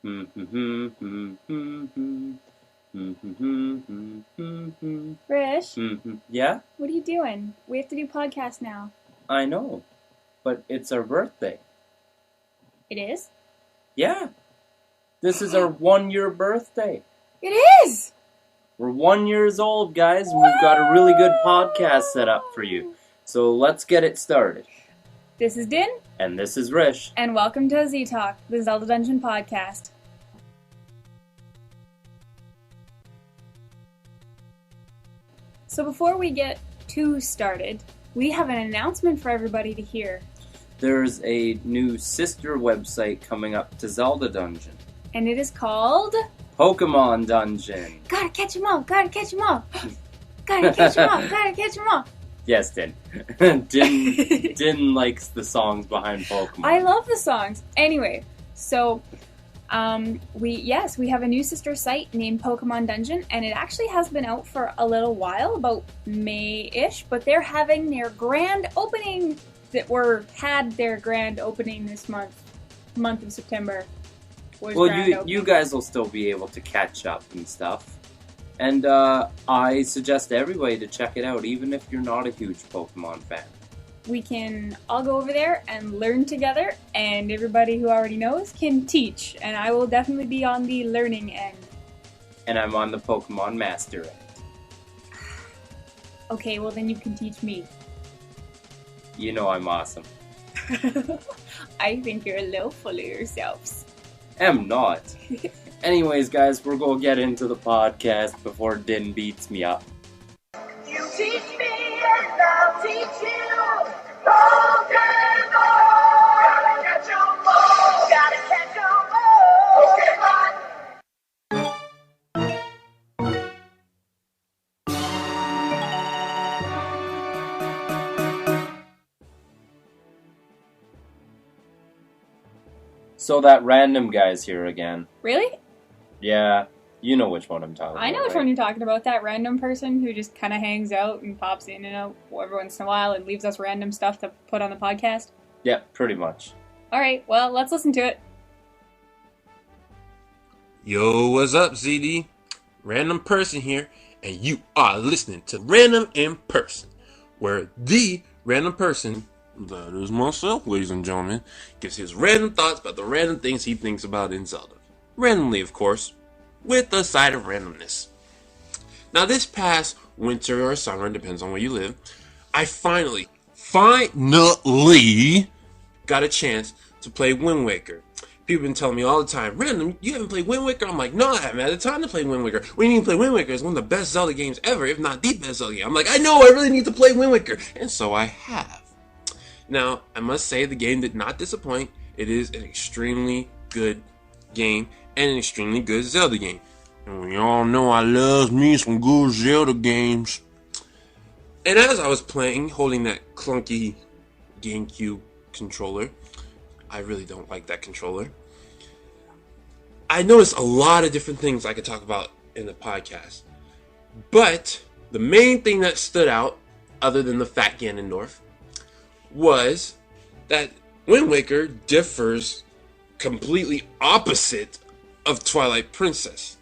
Rish, Yeah? what are you doing? We have to do podcast now. I know, but it's our birthday. It is? Yeah. This is our 1-year birthday. It is! We're 1 year old, guys, and we've got a really good podcast set up for you. So let's get it started. This is Din. And this is Rish. And welcome to Z Talk, the Zelda Dungeon podcast. So before we get too started, we have an announcement for everybody to hear. There's a new sister website coming up to Zelda Dungeon. And it is called... Pokemon Dungeon. Gotta catch 'em all, gotta catch 'em all. Gotta catch 'em all, gotta catch 'em all. Yes, Din. Din likes the songs behind Pokemon. I love the songs. Anyway, so we have a new sister site named Pokemon Dungeon, and it actually has been out for a little while, about May-ish, but they're having their grand opening had their grand opening this month of September. Well, you guys will still be able to catch up and stuff. And I suggest everybody to check it out, even if you're not a huge Pokemon fan. We can all go over there and learn together, and everybody who already knows can teach. And I will definitely be on the learning end. And I'm on the Pokemon Master end. Okay, well then you can teach me. You know I'm awesome. I think you're a little full of yourselves. Am not. Anyways, guys, we're gonna get into the podcast before Din beats me up. You teach me and I'll teach you. Pokemon. Gotta catch 'em all. Gotta catch 'em all. Pokemon. So that random guy's here again. Really? Yeah, you know which one I'm talking about. I know which one you're talking about. That random person who just kind of hangs out and pops in and out every once in a while and leaves us random stuff to put on the podcast. Yeah, pretty much. Alright, well, let's listen to it. Yo, what's up, ZD? Random person here, and you are listening to Random in Person, where the random person, that is myself, ladies and gentlemen, gives his random thoughts about the random things he thinks about in Zelda. Randomly, of course, with a side of randomness. Now, this past winter or summer, depends on where you live, I finally got a chance to play Wind Waker. People have been telling me all the time, Random, you haven't played Wind Waker? I'm like, no, I haven't had the time to play Wind Waker. What do you mean play Wind Waker? It's one of the best Zelda games ever, if not the best Zelda game. I'm like, I know, I really need to play Wind Waker. And so I have. Now, I must say the game did not disappoint. It is an extremely good game and an extremely good Zelda game. And we all know I love me some good Zelda games. And as I was playing, holding that clunky GameCube controller, I really don't like that controller, I noticed a lot of different things I could talk about in the podcast. But the main thing that stood out, other than the fat Ganondorf, was that Wind Waker differs completely opposite of Twilight Princess.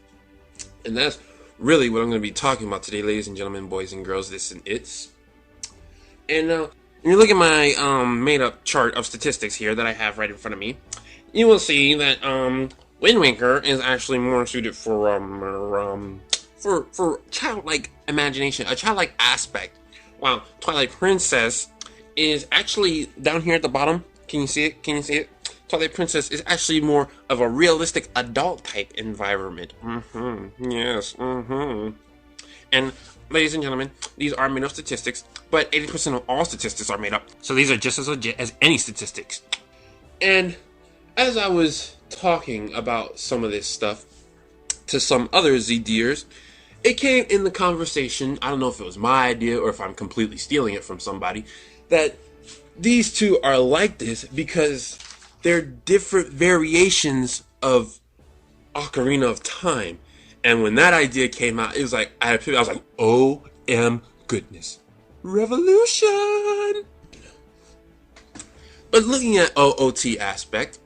And that's really what I'm going to be talking about today, ladies and gentlemen, boys and girls, this and it's. And when you look at my made-up chart of statistics here that I have right in front of me, you will see that Wind Waker is actually more suited for childlike imagination, a childlike aspect, while Twilight Princess is actually down here at the bottom. Can you see it? Twilight Princess is actually more of a realistic adult type environment. Yes. And ladies and gentlemen, these are made up statistics, but 80% of all statistics are made up. So these are just as legit as any statistics. And as I was talking about some of this stuff to some other ZDers, it came in the conversation, I don't know if it was my idea or if I'm completely stealing it from somebody, that these two are like this because they're different variations of Ocarina of Time. And when that idea came out, it was like, I was like, OM goodness. Revolution! But looking at OOT aspect,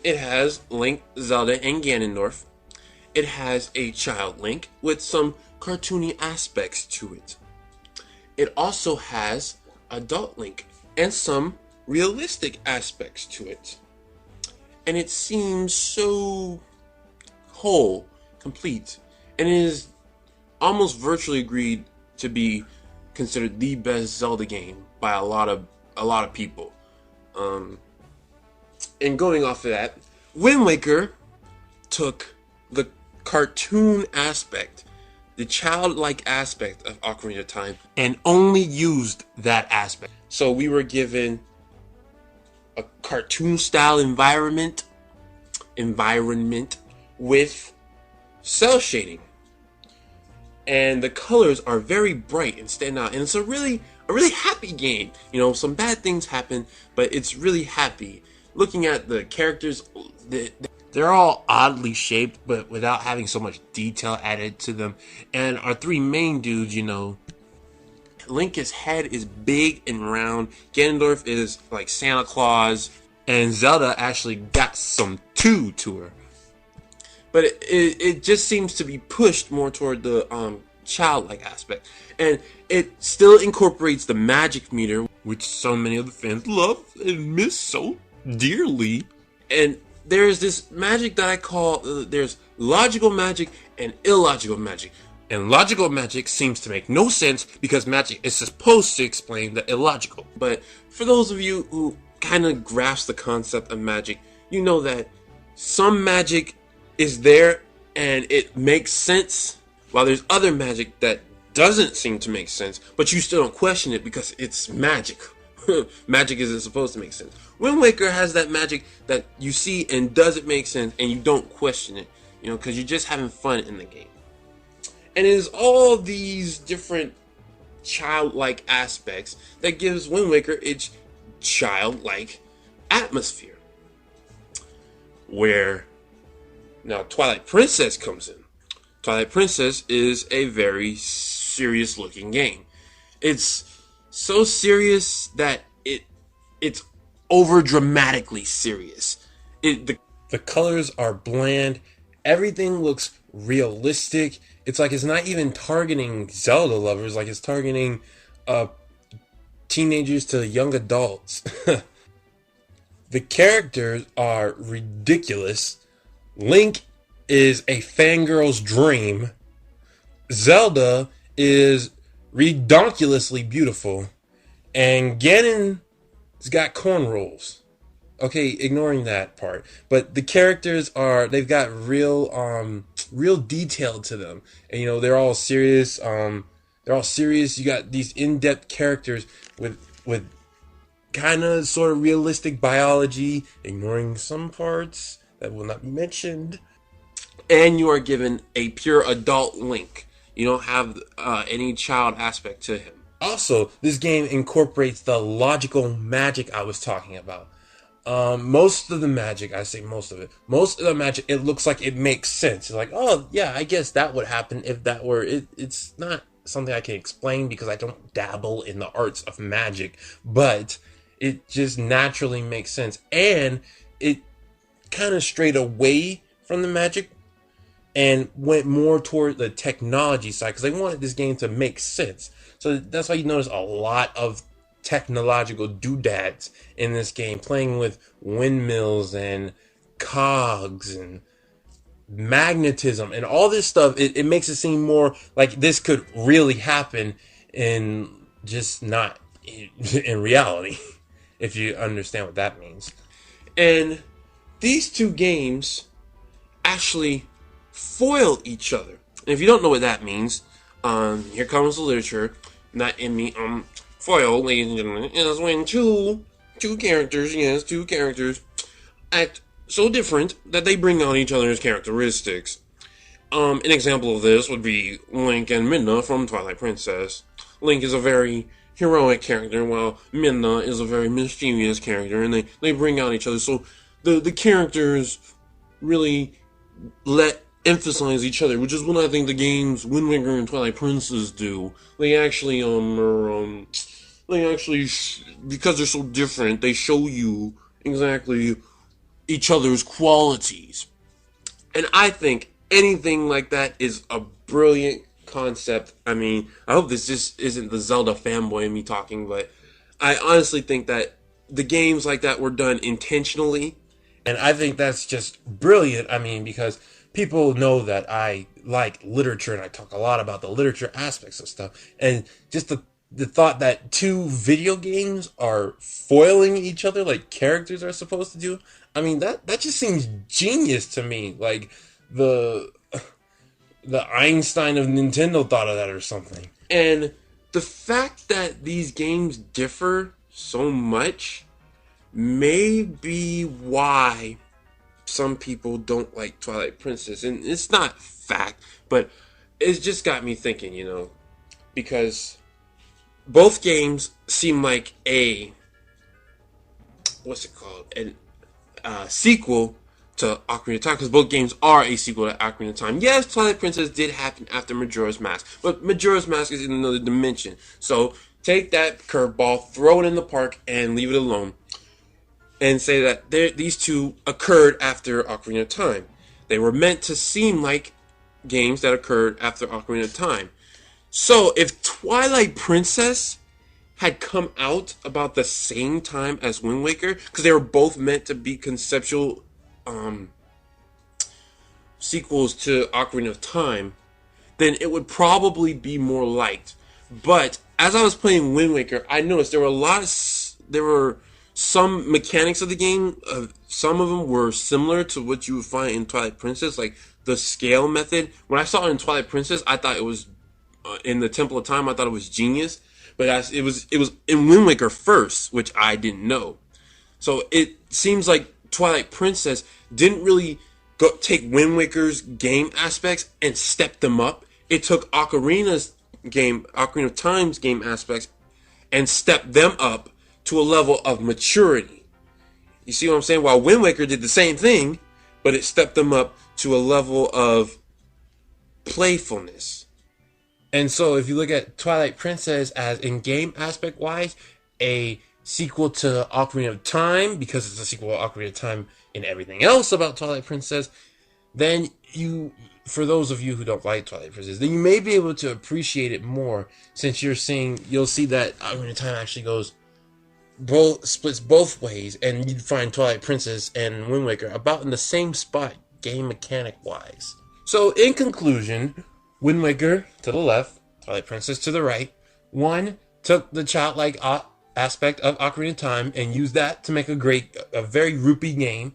It has Link, Zelda, and Ganondorf. It has a child Link with some cartoony aspects to it. It also has adult Link and some realistic aspects to it. And it seems so whole, complete, and it is almost virtually agreed to be considered the best Zelda game by a lot of people. And going off of that, Wind Waker took the cartoon aspect, the childlike aspect of Ocarina of Time, and only used that aspect. So we were given a cartoon style environment with cell shading, and the colors are very bright and stand out, and it's a really happy game. You know, some bad things happen, but it's really happy. Looking at the characters, they're all oddly shaped, but without having so much detail added to them. And our three main dudes, you know, Link's head is big and round, Ganondorf is like Santa Claus, and Zelda actually got some to her. But it just seems to be pushed more toward the childlike aspect. And it still incorporates the magic meter, which so many of the fans love and miss so dearly. And there's this magic that I call, there's logical magic and illogical magic. And logical magic seems to make no sense because magic is supposed to explain the illogical. But for those of you who kind of grasp the concept of magic, you know that some magic is there and it makes sense, while there's other magic that doesn't seem to make sense, but you still don't question it because it's magic. Magic isn't supposed to make sense. Wind Waker has that magic that you see and doesn't make sense, and you don't question it, you know, because you're just having fun in the game. And it is all these different childlike aspects that gives Wind Waker its childlike atmosphere. Where now Twilight Princess comes in. Twilight Princess is a very serious looking game. It's so serious that it's over dramatically serious. The colors are bland. Everything looks realistic. It's like it's not even targeting Zelda lovers, like it's targeting teenagers to young adults. The characters are ridiculous. Link is a fangirl's dream. Zelda is redonkulously beautiful. And Ganon's got cornrows. Okay, ignoring that part. But the characters they've got real detail to them. And you know, they're all serious. You got these in-depth characters with kind of sort of realistic biology, ignoring some parts that will not be mentioned. And you are given a pure adult Link. You don't have any child aspect to him. Also, this game incorporates the logical magic I was talking about. Most of the magic, it looks like it makes sense. It's like, oh yeah, I guess that would happen if that were it. It's not something I can explain because I don't dabble in the arts of magic, but it just naturally makes sense. And it kind of strayed away from the magic and went more toward the technology side because they wanted this game to make sense. So that's why you notice a lot of technological doodads in this game, playing with windmills and cogs and magnetism and all this stuff. It makes it seem more like this could really happen in just not in reality, if you understand what that means. And these two games actually foil each other. And if you don't know what that means, here comes the literature. Not in me. Foil, ladies and gentlemen, is when two characters act so different that they bring out each other's characteristics. An example of this would be Link and Midna from Twilight Princess. Link is a very heroic character, while Midna is a very mischievous character, and they bring out each other. So the characters really emphasize each other, which is what I think the games Wind Waker and Twilight Princess do. They actually because they're so different, they show you exactly each other's qualities. And I think anything like that is a brilliant concept. I mean, I hope this just isn't the Zelda fanboy in me talking, but I honestly think that the games like that were done intentionally. And I think that's just brilliant. I mean, because people know that I like literature and I talk a lot about the literature aspects of stuff. And just the thought that two video games are foiling each other like characters are supposed to do. I mean, that just seems genius to me. Like the Einstein of Nintendo thought of that or something. And the fact that these games differ so much may be why some people don't like Twilight Princess. And it's not fact, but it's just got me thinking, because both games seem like a sequel to Ocarina of Time, because both games are a sequel to Ocarina of Time. Yes, Twilight Princess did happen after Majora's Mask, but Majora's Mask is in another dimension. So take that curveball, throw it in the park, and leave it alone. And say that these two occurred after Ocarina of Time. They were meant to seem like games that occurred after Ocarina of Time. So if Twilight Princess had come out about the same time as Wind Waker, because they were both meant to be conceptual sequels to Ocarina of Time, then it would probably be more liked. But as I was playing Wind Waker, I noticed there were some mechanics of the game. Some of them were similar to what you would find in Twilight Princess, like the scale method. When I saw it in Twilight Princess, I thought it was in the Temple of Time. I thought it was genius, but it was in Wind Waker first, which I didn't know. So it seems like Twilight Princess didn't really take Wind Waker's game aspects and step them up. It took Ocarina of Time's game aspects and stepped them up to a level of maturity. You see what I'm saying? While Wind Waker did the same thing, but it stepped them up to a level of playfulness. And so if you look at Twilight Princess as in-game aspect-wise, a sequel to Ocarina of Time, because it's a sequel to Ocarina of Time in everything else about Twilight Princess, then for those of you who don't like Twilight Princess, then you may be able to appreciate it more, since you'll see that Ocarina of Time actually splits both ways, and you'd find Twilight Princess and Wind Waker about in the same spot, game mechanic wise. So in conclusion, Wind Waker to the left, Twilight Princess to the right. One took the childlike aspect of Ocarina of Time and used that to make a very rupee game,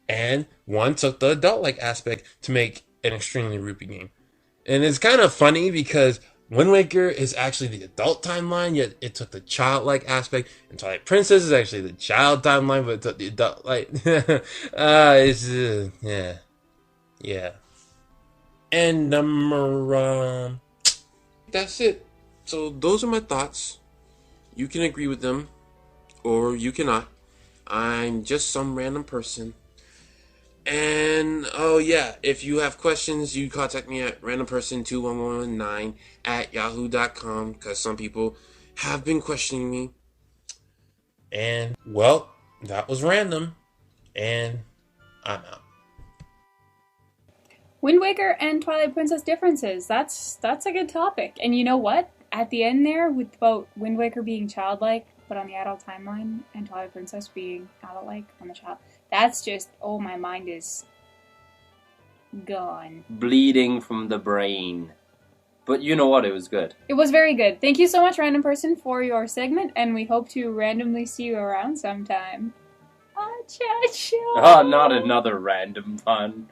and one took the adult-like aspect to make an extremely rupee game. And it's kind of funny because Wind Waker is actually the adult timeline, yet it took the childlike aspect, and Twilight Princess is actually the child timeline, but it took the adult, yeah. And that's it. So those are my thoughts. You can agree with them, or you cannot. I'm just some random person. And, oh yeah, if you have questions, you contact me at randomperson21119@yahoo.com, because some people have been questioning me. And, well, that was random, and I'm out. Wind Waker and Twilight Princess differences. That's a good topic. And you know what? At the end there, about Wind Waker being childlike, but on the adult timeline, and Twilight Princess being adult-like on the child. That's just, my mind is gone. Bleeding from the brain. But you know what? It was good. It was very good. Thank you so much, Random Person, for your segment, and we hope to randomly see you around sometime. Cha-cha! Oh, not another random pun.